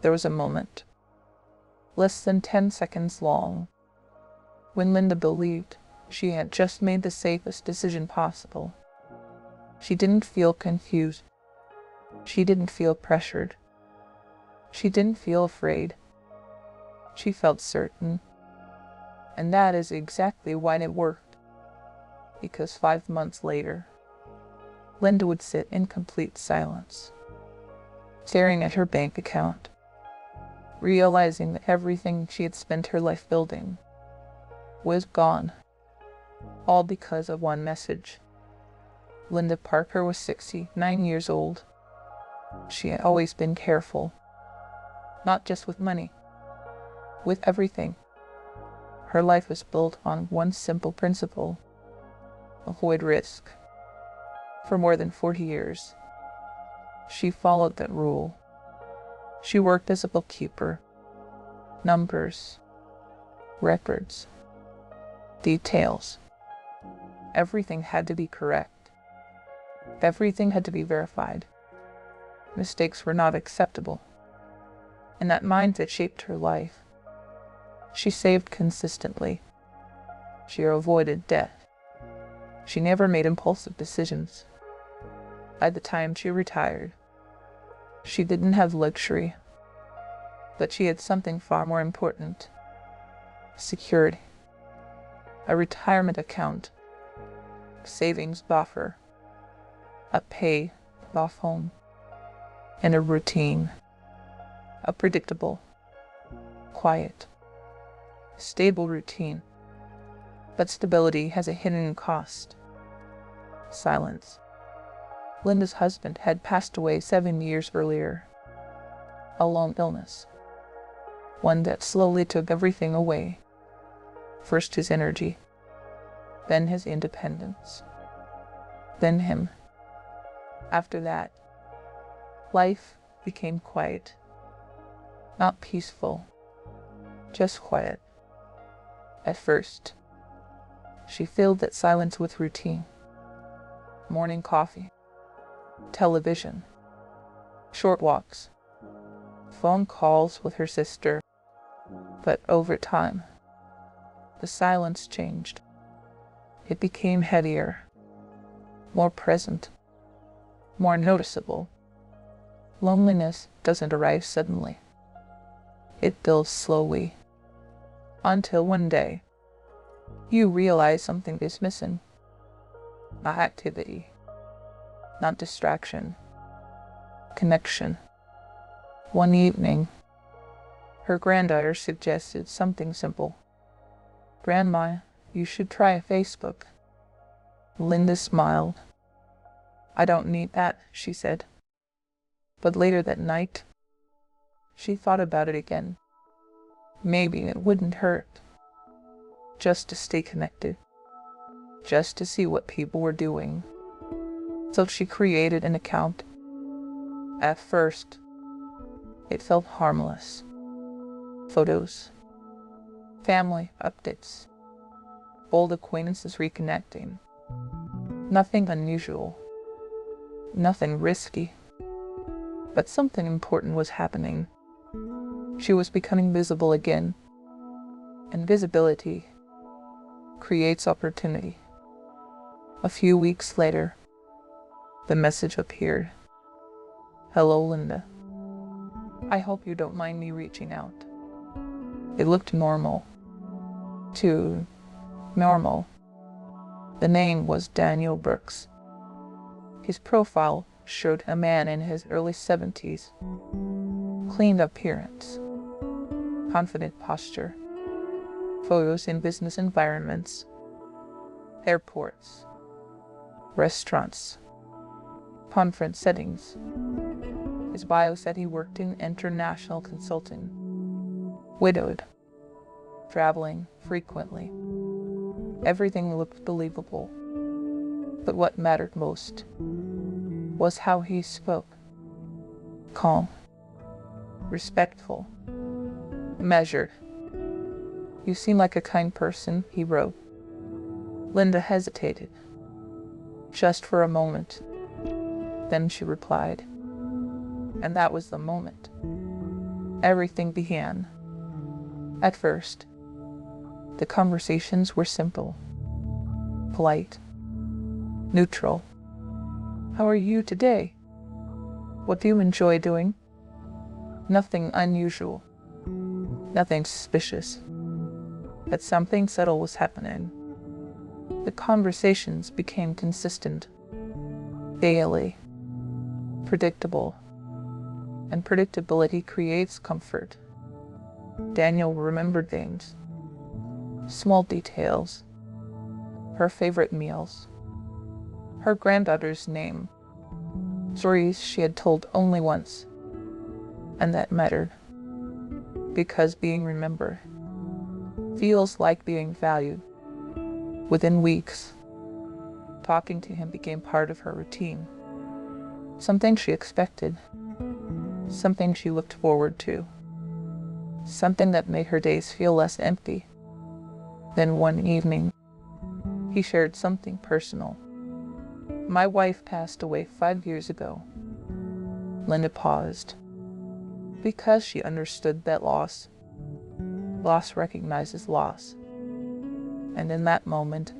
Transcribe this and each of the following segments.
There was a moment, less than 10 seconds long, when Linda believed she had just made the safest decision possible. She didn't feel confused. She didn't feel pressured. She didn't feel afraid. She felt certain. And that is exactly why it worked. Because 5 months later, Linda would sit in complete silence, staring at her bank account, realizing that everything she had spent her life building was gone, all because of one message. Linda Parker was 69 years old. She had always been careful, not just with money, with everything. Her life was built on one simple principle: avoid risk. For more than 40 years, she followed that rule. She worked as a bookkeeper. Numbers, records, details. Everything had to be correct. Everything had to be verified. Mistakes were not acceptable. And that mindset shaped her life. She saved consistently. She avoided debt. She never made impulsive decisions. By the time she retired, she didn't have luxury, but she had something far more important: security. A retirement account, a savings buffer, a pay off home, and a routine. A predictable, quiet, stable routine. But stability has a hidden cost: silence. Linda's husband had passed away 7 years earlier. A long illness. One that slowly took everything away. First his energy, then his independence, then him. After that, life became quiet. Not peaceful, just quiet. At first, she filled that silence with routine. Morning coffee, television, short walks, phone calls with her sister. But over time, the silence changed. It became heavier, more present, more noticeable. Loneliness doesn't arrive suddenly. It builds slowly, until one day, you realize something is missing. Not activity, not distraction, connection. One evening, her granddaughter suggested something simple. "Grandma, you should try Facebook." Linda smiled. "I don't need that," she said. But later that night, she thought about it again. Maybe it wouldn't hurt, just to stay connected, just to see what people were doing. So she created an account. At first, it felt harmless. Photos, family updates, old acquaintances reconnecting. Nothing unusual, nothing risky. But something important was happening. She was becoming visible again. And visibility creates opportunity. A few weeks later, the message appeared. "Hello, Linda. I hope you don't mind me reaching out." It looked normal. Too normal. The name was Daniel Brooks. His profile showed a man in his early 70s. Clean appearance, confident posture. Photos in business environments, airports, restaurants, conference settings. His bio said he worked in international consulting. Widowed, traveling frequently. Everything looked believable. But what mattered most was how he spoke. Calm, respectful, measured. "You seem like a kind person," he wrote. Linda hesitated, just for a moment. Then she replied. And that was the moment. everything began. At first, the conversations were simple, polite, neutral. How are you today? What do you enjoy doing? Nothing unusual, nothing suspicious. But something subtle was happening. The conversations became consistent, daily, predictable, and predictability creates comfort. Daniel remembered things, small details, her favorite meals, her granddaughter's name, stories she had told only once, and that mattered, because being remembered feels like being valued. Within weeks, talking to him became part of her routine, something she expected, something she looked forward to, something that made her days feel less empty. Then one evening, he shared something personal. My wife passed away 5 years ago. Linda paused, because she understood that loss recognizes loss. And in that moment,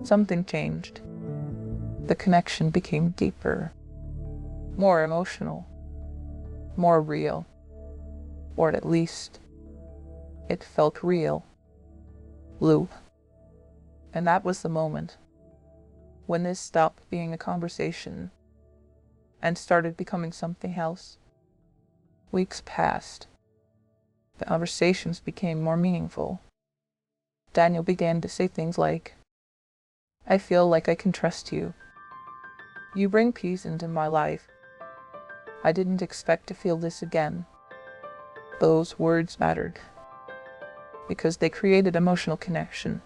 something changed. The connection became deeper, more emotional, more real, or at least, it felt real. Lou. And that was the moment when this stopped being a conversation and started becoming something else. Weeks passed. The conversations became more meaningful. Daniel began to say things like, I feel like I can trust you. You bring peace into my life. I didn't expect to feel this again. Those words mattered because they created emotional connection,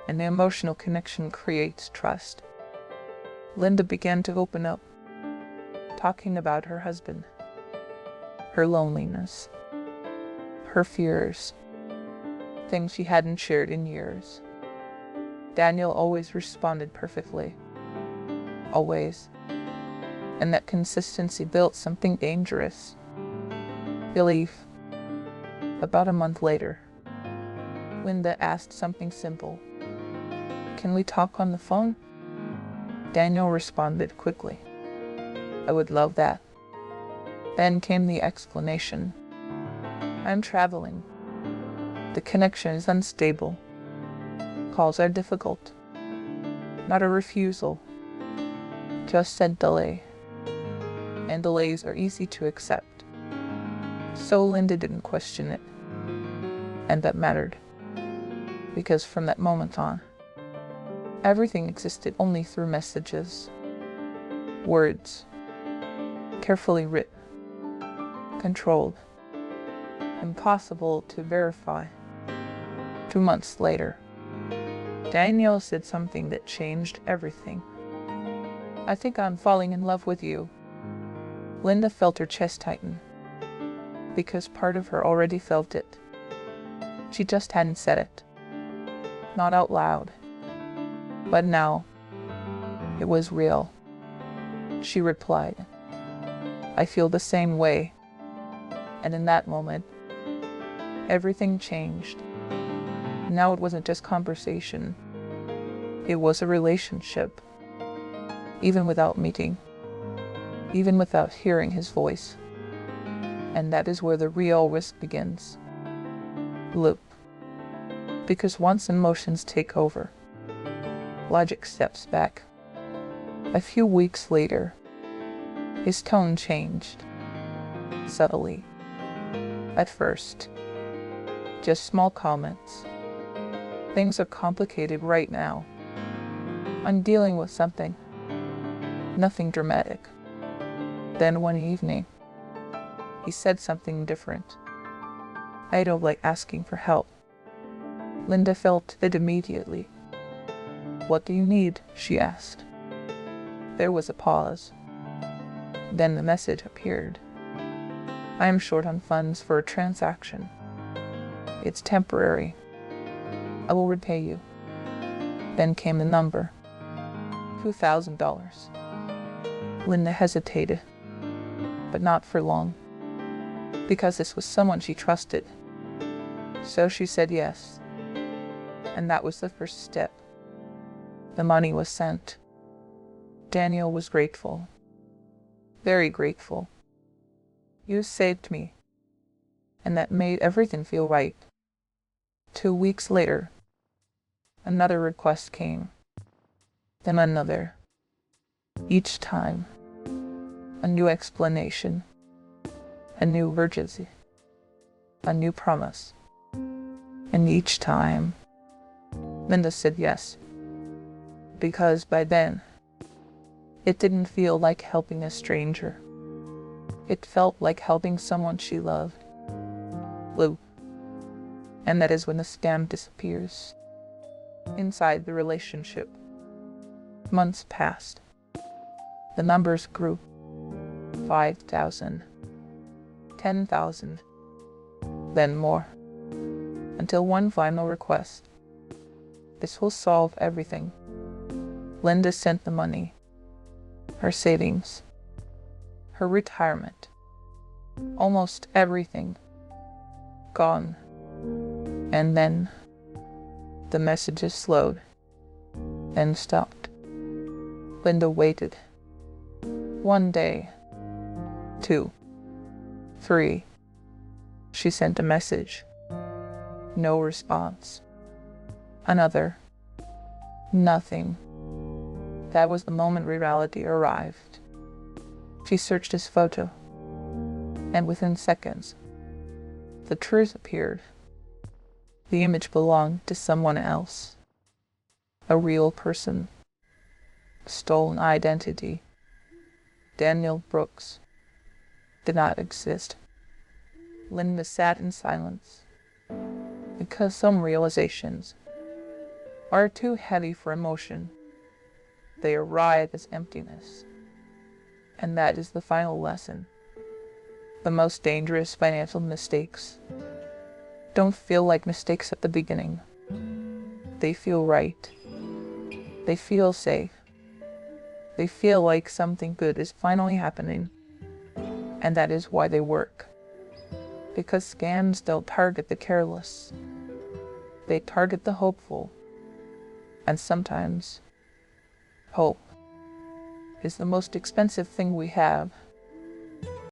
and the emotional connection creates trust. Linda began to open up, talking about her husband, her loneliness, her fears, things she hadn't shared in years. Daniel always responded perfectly. Always. And that consistency built something dangerous. Belief. About a month later, Linda asked something simple. Can we talk on the phone? Daniel responded quickly. I would love that. Then came the explanation. I'm traveling. The connection is unstable. Calls are difficult. Not a refusal, just a delay. And delays are easy to accept. So Linda didn't question it. And that mattered. Because from that moment on, everything existed only through messages. Words. Carefully written. Controlled. Impossible to verify. 2 months later, Daniel said something that changed everything. I think I'm falling in love with you. Linda felt her chest tighten, because part of her already felt it. She just hadn't said it. Not out loud. But now, it was real. She replied, I feel the same way. And in that moment, everything changed. Now it wasn't just conversation. It was a relationship. Even without meeting. Even without hearing his voice. And that is where the real risk begins. Loop. Because once emotions take over, logic steps back. A few weeks later, his tone changed. Subtly. At first. Just small comments. Things are complicated right now. I'm dealing with something. Nothing dramatic. Then one evening, he said something different. I don't like asking for help. Linda felt it immediately. What do you need? She asked. There was a pause. Then the message appeared. I am short on funds for a transaction. It's temporary. I will repay you. Then came the number. $2,000. Linda hesitated, but not for long. because this was someone she trusted. So she said yes, and that was the first step. The money was sent. Daniel was grateful, very grateful. You saved me, and that made everything feel right. 2 weeks later, another request came, then another. Each time, a new explanation, a new urgency, a new promise. And each time, Linda said yes, because by then, it didn't feel like helping a stranger. It felt like helping someone she loved. Lou. And that is when the scam disappears inside the relationship. Months passed. The numbers grew. 5,000, 10,000, then more, until one final request. This will solve everything. Linda sent the money, her savings, her retirement, almost everything, gone. And then the messages slowed and stopped. Linda waited. 1 day, 2, 3. She sent a message. No response. Another. Nothing. That was the moment reality arrived. She searched his photo, and within seconds, the truth appeared. The image belonged to someone else. A real person. Stolen identity. Daniel Brooks did not exist. Linda sat in silence, because some realizations are too heavy for emotion. They arrive as emptiness. And that is the final lesson. The most dangerous financial mistakes don't feel like mistakes at the beginning. They feel right. They feel safe. They feel like something good is finally happening. And that is why they work. Because scams don't target the careless. They target the hopeful. And sometimes, hope is the most expensive thing we have.